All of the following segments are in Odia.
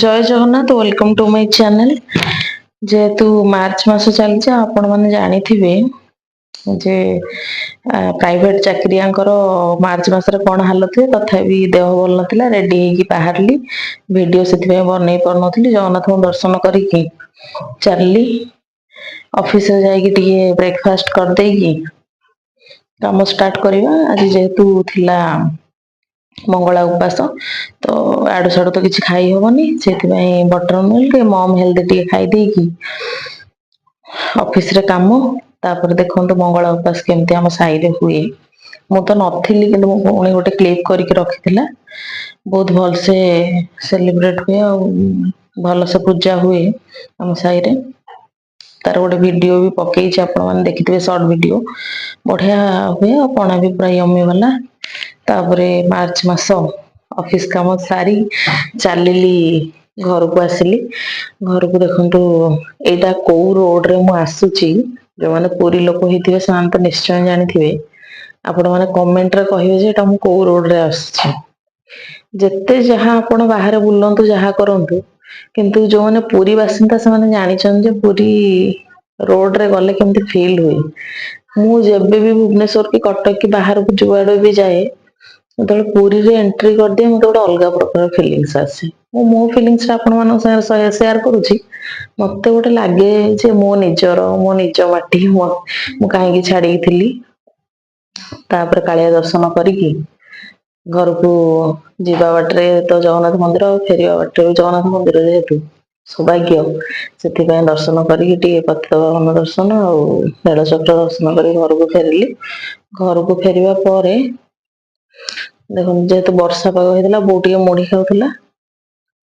Jay Jagannath, welcome to my channel. ଯେହେତୁ ମାର୍ଚ୍ଚ ମାସ ଚାଲିଛି, ଆପଣ ମାନେ ଜାଣିଥିବେ ଯେ ପ୍ରାଇଭେଟ ଚାକିରିଆଙ୍କର ମାର୍ଚ୍ଚ ମାସରେ କଣ ହାଲତ ହୁଏ। ତଥାପି ଦେହ ଭଲ ନଥିଲା, ରେଡି ହେଇକି ବାହାରିଲି। ଭିଡିଓ ସେଥିପାଇଁ ବନେଇ ପାରୁନଥିଲି। ଜଗନ୍ନାଥଙ୍କୁ ଦର୍ଶନ କରିକି ଚାଲିଲି। ଅଫିସରେ ଯାଇକି ଟିକେ ବ୍ରେକଫାଷ୍ଟ କରିଦେଇକି କାମ ଷ୍ଟାର୍ଟ କରିବା। ଆଜି ଯେହେତୁ ଥିଲା ମଙ୍ଗଳା ଉପାସ, ତ ଆଡୁ ସାଡୁ ତ କିଛି ଖାଇ ହବନି। ସେଥିପାଇଁ ବଟର ମିଲ୍କ, ମମ୍ ହେଲ୍ଦି ଟିକେ ଖାଇ ଦେଇକି ଅଫିସରେ କାମ। ତାପରେ ଦେଖନ୍ତୁ ମଙ୍ଗଳା ଉପାସ କେମିତି ଆମ ସାହିରେ ହୁଏ। ମୁଁ ତ ନଥିଲି, କିନ୍ତୁ ମୋ ଭଉଣୀ ଗୋଟେ କ୍ଲିପ କରିକି ରଖିଥିଲା। ବହୁତ ଭଲସେ ସେଲିବ୍ରେଟ ହୁଏ ଆଉ ଭଲସେ ପୂଜା ହୁଏ ଆମ ସାହିରେ। ତାର ଗୋଟେ ଭିଡିଓ ବି ପକେଇଛି, ଆପଣ ମାନେ ଦେଖିଥିବେ ସର୍ଟ ଭିଡିଓ। ବଢିଆ ହୁଏ ଆଉ ପଣା ବି ପୁରା ୟମି ବାଲା। ତାପରେ ମାର୍ଚ୍ଚ ମାସ ଅଫିସ କାମ ସାରି ଚାଲିଲି ଘରକୁ ଆସିଲି। ଘରକୁ ଦେଖନ୍ତୁ, ଏଇଟା କୋଉ ରୋଡରେ ମୁଁ ଆସୁଛି। ଯୋଉମାନେ ପୁରୀ ଲୋକ ହେଇଥିବେ ସେମାନେ ତ ନିଶ୍ଚୟ ଜାଣିଥିବେ। ଆପଣ ମାନେ କମେଣ୍ଟରେ କହିବେ ଯେ ଏଇଟା ମୁଁ କୋଉ ରୋଡରେ ଆସୁଛି। ଯେତେ ଯାହା ଆପଣ ବାହାରେ ବୁଲନ୍ତୁ, ଯାହା କରନ୍ତୁ, କିନ୍ତୁ ଯୋଉମାନେ ପୁରୀ ବାସିନ୍ଦା ସେମାନେ ଜାଣିଛନ୍ତି ଯେ ପୁରୀ ରୋଡରେ ଗଲେ କେମିତି ଫିଲ୍ ହୁଏ। ମୁଁ ଯେବେ ବି ଭୁବନେଶ୍ଵର କି କଟକ କି ବାହାରକୁ ଯୁଆଡେ ବି ଯାଏ, ଯେତେବେଳେ ପୁରୀରେ ଏଣ୍ଟ୍ରି କରିଦିଏ, ମତେ ଗୋଟେ ଅଲଗା ପ୍ରକାର ଫିଲିଙ୍ଗସ ଆସେ। ମୁଁ ମୋ ଫିଲିଙ୍ଗସ ଆପଣ ମାନଙ୍କ ସାଙ୍ଗରେ ସେୟାର କରୁଛି। ମତେ ଗୋଟେ ଲାଗେ ଯେ ମୋ ନିଜର, ମୋ ନିଜ ମାଟି ମୁଁ କାହିଁକି ଛାଡିକି ଥିଲି। ତାପରେ କାଳିଆ ଦର୍ଶନ କରିକି ଘରକୁ ଯିବା ବାଟରେ ତ ଜଗନ୍ନାଥ ମନ୍ଦିର, ଆଉ ଫେରିବା ବାଟରେ ବି ଜଗନ୍ନାଥ ମନ୍ଦିର। ଯେହେତୁ ସୌଭାଗ୍ୟ, ସେଥିପାଇଁ ଦର୍ଶନ କରିକି ଟିକେ ପତିତପାବନ ଦର୍ଶନ ଆଉ ନୀଳଚକ୍ର ଦର୍ଶନ କରି ଘରକୁ ଫେରିଲି। ଘରକୁ ଫେରିବା ପରେ ଦେଖନ୍ତୁ, ଯେହେତୁ ବର୍ଷା ପାଗ ହେଇଥିଲା, ବୋଉ ଟିକେ ମୁଢି ଖାଉଥିଲା।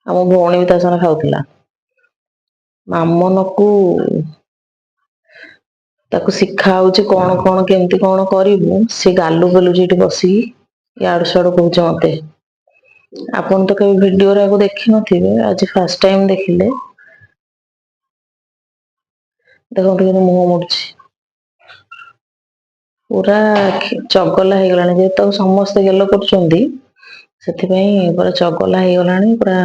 ଆମ ଭଉଣୀ ବି ତା ସାଙ୍ଗରେ ଖାଉଥିଲା। ମାମନକୁ ତାକୁ ଶିଖା ହଉଛି କଣ କଣ କେମିତି କଣ କରିବୁ। ସେ ଗାଲୁ ପେଲୁଛି ଏଠି ବସିକି। ୟାଡୁ ସ୍ୟାଡୁ କହୁଛି ମତେ। ଆପଣ ତ କେବେ ଭିଡିଓରେ ଆକୁ ଦେଖିନଥିବେ, ଆଜି ଫାଷ୍ଟ ଟାଇମ ଦେଖିଲେ। ଦେଖନ୍ତୁ କେମିତି ମୁହଁ ମୋଡୁଛି। ପୁରା ଚଗଲା ହେଇଗଲାଣି। ଯେହେତୁ ତାକୁ ସମସ୍ତେ ଗେଲ କରୁଛନ୍ତି, ସେଥିପାଇଁ ପୁରା ଚଗଲା ହେଇଗଲାଣି। ପୁରା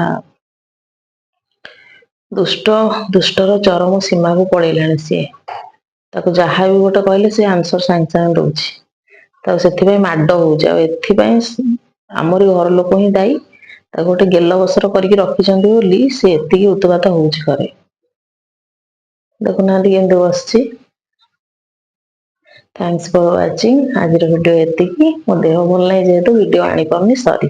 ଦୁଷ୍ଟର ଚରମ ସୀମାକୁ ପଳେଇଲାଣି ସିଏ। ତାକୁ ଯାହା ବି ଗୋଟେ କହିଲେ ସେ ଆନ୍ସର ସାଙ୍ଗେ ସାଙ୍ଗେ ଦଉଛି। ତାକୁ ସେଥିପାଇଁ ମାଡ ହଉଛି। ଆଉ ଏଥିପାଇଁ ଆମରି ଘର ଲୋକ ହିଁ ଦାୟୀ। ତାକୁ ଗୋଟେ ଗେଲ ବସର କରିକି ରଖିଛନ୍ତି ବୋଲି ସେ ଏତିକି ଉତପାତ ହଉଛି ଘରେ। ଦେଖୁନାହାନ୍ତି କେମିତି ବସିଛି। ଥ୍ୟାଙ୍କସ ଫର ୱାଚିଂ। ଆଜିର ଭିଡିଓ ଏତିକି। ମୋ ଦେହ ଭଲ ନାହିଁ ଯେହେତୁ ଭିଡିଓ ଆଣିପାରୁନି, ସରି।